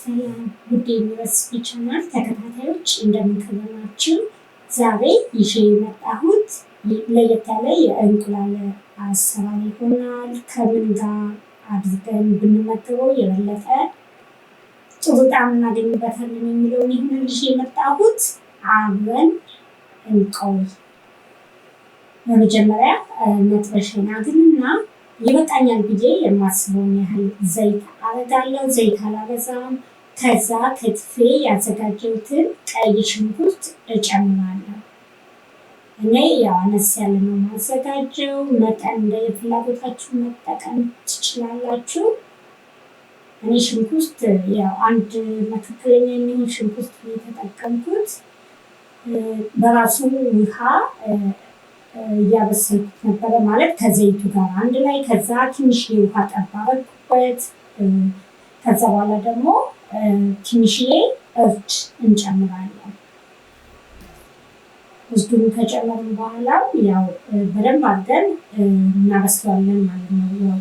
ሰላም ውድ የዩኒቨርሲቲ ቻናል ተከታታዮች እንደምን ከረማችሁ? ዛሬ ይዤ የመጣሁት ለየት ያለ የእንቁላል አሰራር ይሆናል። ከምን ጋር አድርገን ብንመገበው የበለጠ ጥሩ ጣዕም እናገኝበታለን የሚለውን ይህንን ይዤ የመጣሁት። አብረን እንቆይ። በመጀመሪያ መጥበሻዬን አግልና ይበቃኛል ብዬ የማስበውን ያህል ዘይት አረጋለሁ። ዘይት አላበዛም። ከዛ ከትፌ ያዘጋጀሁትን ቀይ ሽንኩርት እጨምራለሁ። እኔ ያው አነስ ያለ ነው ማዘጋጀው። መጠን እንደ ፍላጎታችሁ መጠቀም ትችላላችሁ። እኔ ሽንኩርት ያው አንድ መካከለኛ የሚሆን ሽንኩርት የተጠቀምኩት በራሱ ውሃ እያበሰልኩት ነበረ፣ ማለት ከዘይቱ ጋር አንድ ላይ። ከዛ ትንሽ ውሃ ጠብ አደረግኩበት። ከዛ በኋላ ደግሞ ትንሽዬ እርድ እንጨምራለን። እርዱን ከጨመርን በኋላ ያው በደንብ አድርገን እናበስለዋለን ማለት ነው። ያው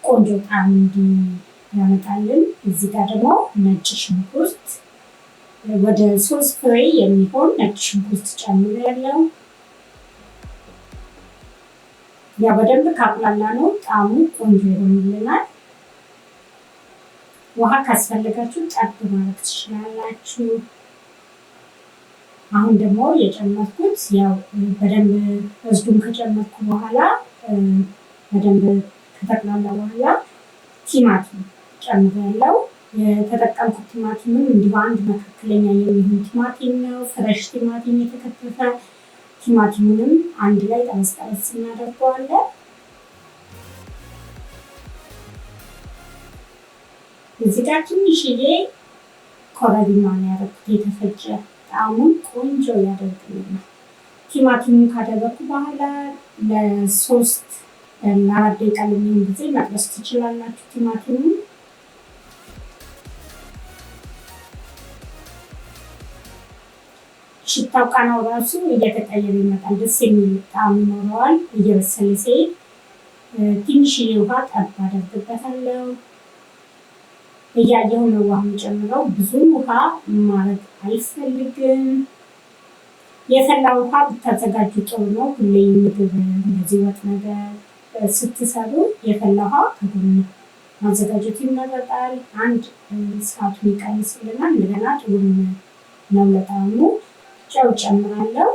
ቆንጆ ጣዕም እንዲያመጣልን። እዚህ ጋር ደግሞ ነጭ ሽንኩርት ወደ 3 ፍሬ የሚሆን ነጭ ሽንኩርት ጨምሬያለሁ። ያ በደንብ ካቁላላ ነው ጣዕሙ ቆንጆ ይሆንልናል። ውሃ ካስፈለጋችሁ ጠብ ማድረግ ትችላላችሁ። አሁን ደግሞ የጨመርኩት ያው በደንብ እርዱን ከጨመርኩ በኋላ በደንብ ከተቁላላ በኋላ ቲማቲም ጨምሬያለሁ። የተጠቀምኩት ቲማቲምም እንዲሁ አንድ መካከለኛ የሚሆን ቲማቲም ነው። ፍሬሽ ቲማቲም የተከተፈ ቲማቲሙንም አንድ ላይ ጠበስ ጠበስ እናደርገዋለን። እዚህ ጋር ትንሽዬ ኮረሪማ ነው ያደረኩት የተፈጨ፣ ጣዕሙን ቆንጆ ያደርግልናል። ቲማቲሙን ካደረኩ በኋላ ለ3 ለ4 ደቂቃ ለሚሆን ጊዜ መጥበስ ትችላላችሁ ቲማቲሙን። ሽታው ቃናው ራሱ እየተቀየረ ይመጣል። ደስ የሚል ጣዕም ይኖረዋል። እየበሰለ ሲሄድ ትንሽዬ ውሃ ጠብ አደርግበታለሁ። እያየሁ ነው ውሃ የምጨምረው። ብዙ ውሃ ማድረግ አልፈልግም። የፈላ ውሃ ብታዘጋጁ ጥሩ ነው። ሁሌ ምግብ እንደዚህ ወጥ ነገር ስትሰሩ የፈላ ውሃ ከጎን ማዘጋጀቱ ይመረጣል። አንድ ሰዓቱን ይቀንስልናል። እንደገና ጥሩ ነው ለጣዕሙ። ጨው ጨምራለሁ።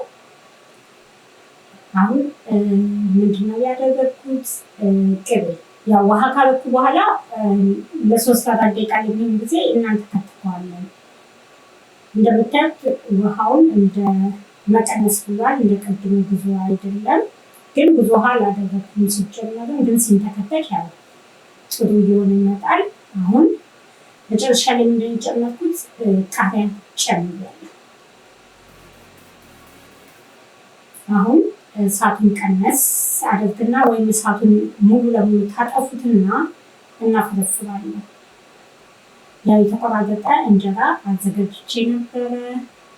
አሁን ምንድነው ያደረግኩት? ቅቤ። ያው ውሃ ካረኩ በኋላ ለ3-4 ደቂቃ ለሚሆን ጊዜ እናንተ ከትፈዋለን። እንደምታዩት ውሃውን እንደ መቀነስ ብሏል። እንደ ቅድሙ ብዙ አይደለም፣ ግን ብዙ ውሃ አላደረግኩም ሲጀመርም። ግን ሲንተከተክ ያው ጥሩ እየሆነ ይመጣል። አሁን መጨረሻ ላይ ምንድን የጨመርኩት? ቃሪያ ጨምሬያለሁ። አሁን እሳቱን ቀነስ አድርግና ወይም እሳቱን ሙሉ ለሙሉ ታጠፉትና እናፈረፍራለን። ያው የተቆራረጠ እንጀራ አዘጋጅቼ ነበረ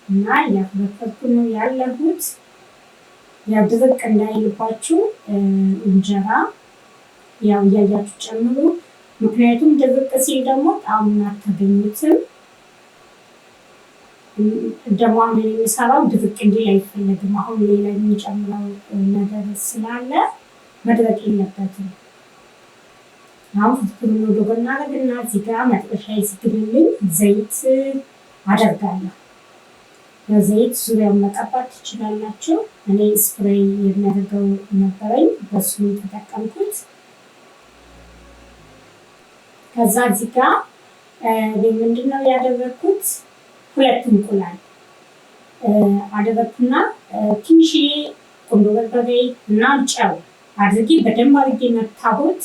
እና እያፈረፈርኩ ነው ያለሁት። ያው ድርቅ እንዳይልባችሁ እንጀራ ያው እያያችሁ ጨምሩ። ምክንያቱም ድርቅ ሲል ደግሞ ጣዕሙን አታገኙትም። ደግሞ አሁን የሚሰራው ድርቅ እንዲል አይፈለግም። አሁን ሌላ የሚጨምረው ነገር ስላለ መድረቅ የለበትም። አሁን ፍትፍሩን ወደ ጎን አደርግና እዚህ ጋር መጥበሻ ይዝግልልኝ ዘይት አደርጋለሁ። በዘይት ዙሪያውን መቀባት ትችላላችሁ። እኔ ስፕሬይ የሚያደርገው ነበረኝ፣ በሱ የተጠቀምኩት። ከዛ እዚህ ጋር ምንድነው ያደረግኩት? 2 እንቁላል አደረግኩና ትንሽዬ ቁንዶ በርበሬ እና ጨው አድርጌ በደንብ አድርጌ መታሁት።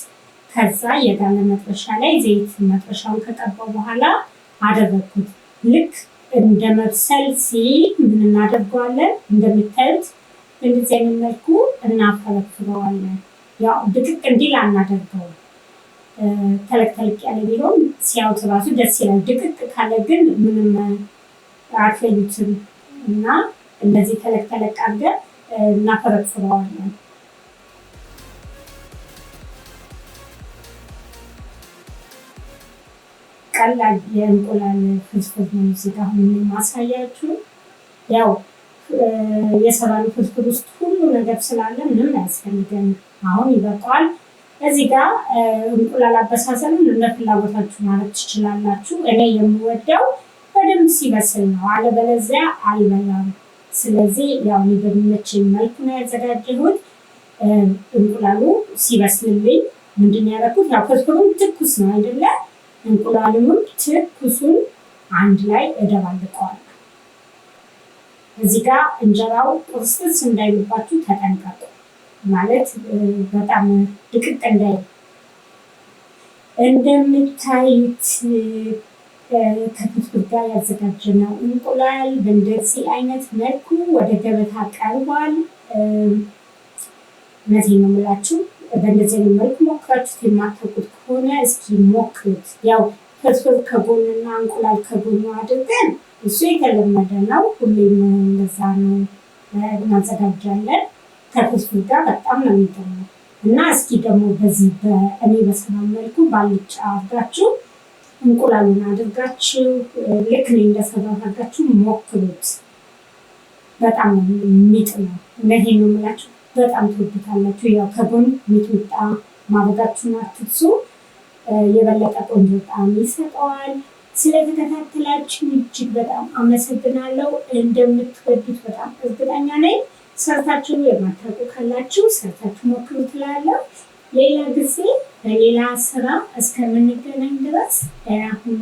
ከዛ የጋለ መጥበሻ ላይ ዘይት መጥበሻውን ከቀባው በኋላ አደረግኩት። ልክ እንደ መብሰል ሲል ምን እናደርገዋለን? እንደምታዩት እንደዚህ አይነት መልኩ እናፈረፍረዋለን። ያው ድቅቅ እንዲል አናደርገውም። ተለቅ ተለቅ ያለ ቢሆን ሲያዩት ራሱ ደስ ይላል። ድቅቅ ካለ ግን ምንም አትለዩትም እና እንደዚህ ተለቅ ተለቅ አድርገን እናፈረፍረዋለን። ቀላል የእንቁላል ፍርፍር ነው እዚህ ጋር አሁን የማሳያችሁ። ያው የሰራነው ፍርፍር ውስጥ ሁሉ ነገር ስላለ ምንም አያስፈልገንም። አሁን ይበቃዋል። እዚህ ጋር እንቁላል አበሳሰሉን እንደ ፍላጎታችሁ ማለት ትችላላችሁ። እኔ የምወደው በደንብ ሲበስል ነው፣ አለበለዚያ አልበላም። ስለዚህ ያው እኔ በሚመቸኝ መልኩ ነው ያዘጋጀሁት። እንቁላሉ ሲበስልልኝ ምንድን ያደረኩት፣ ያው ፍርፍሩም ትኩስ ነው አይደለ? እንቁላሉንም ትኩሱን አንድ ላይ እደባልቀዋለሁ። እዚህ ጋር እንጀራው ቁርስስ እንዳይልባችሁ ተጠንቀቁ። ማለት በጣም ድቅቅ እንዳይ። እንደምታዩት ከፍርፍር ጋር ያዘጋጀነው እንቁላል በእንደዚህ አይነት መልኩ ወደ ገበታ ቀርቧል። እውነቴን ነው የምላችሁ፣ በእንደዚህ አይነት መልኩ ሞክራችሁት የማታውቁት ከሆነ እስኪ ሞክሩት። ያው ፍርፍር ከጎንና እንቁላል ከጎኑ አድርገን እሱ የተለመደ ነው፣ ሁሌም እንደዛ ነው እናዘጋጃለን። ከፍርፍር ጋር በጣም ነው የሚጠመው እና እስኪ ደግሞ በዚህ በእኔ በሰራው መልኩ ባልጫ አድርጋችሁ እንቁላሉን አድርጋችሁ ልክ እኔ እንደሰራሁት አድርጋችሁ ሞክሩት። በጣም ነው የሚጥመው። እውነቴን ነው የምላችሁ፣ በጣም ትወዱታላችሁ። ያው ከጎን ሚጥሚጣ ማድረጋችሁን አትርሱ፣ የበለጠ ቆንጆ ጣዕም ይሰጠዋል። ስለተከታተላችሁ እጅግ በጣም አመሰግናለሁ። እንደምትወዱት በጣም እርግጠኛ ነኝ። ሰርታችሁ የማታውቁ ካላችሁ ሰርታችሁ ሞክሩ ትላለሁ። ሌላ ጊዜ በሌላ ስራ እስከምንገናኝ ድረስ ደህና ሁኑ።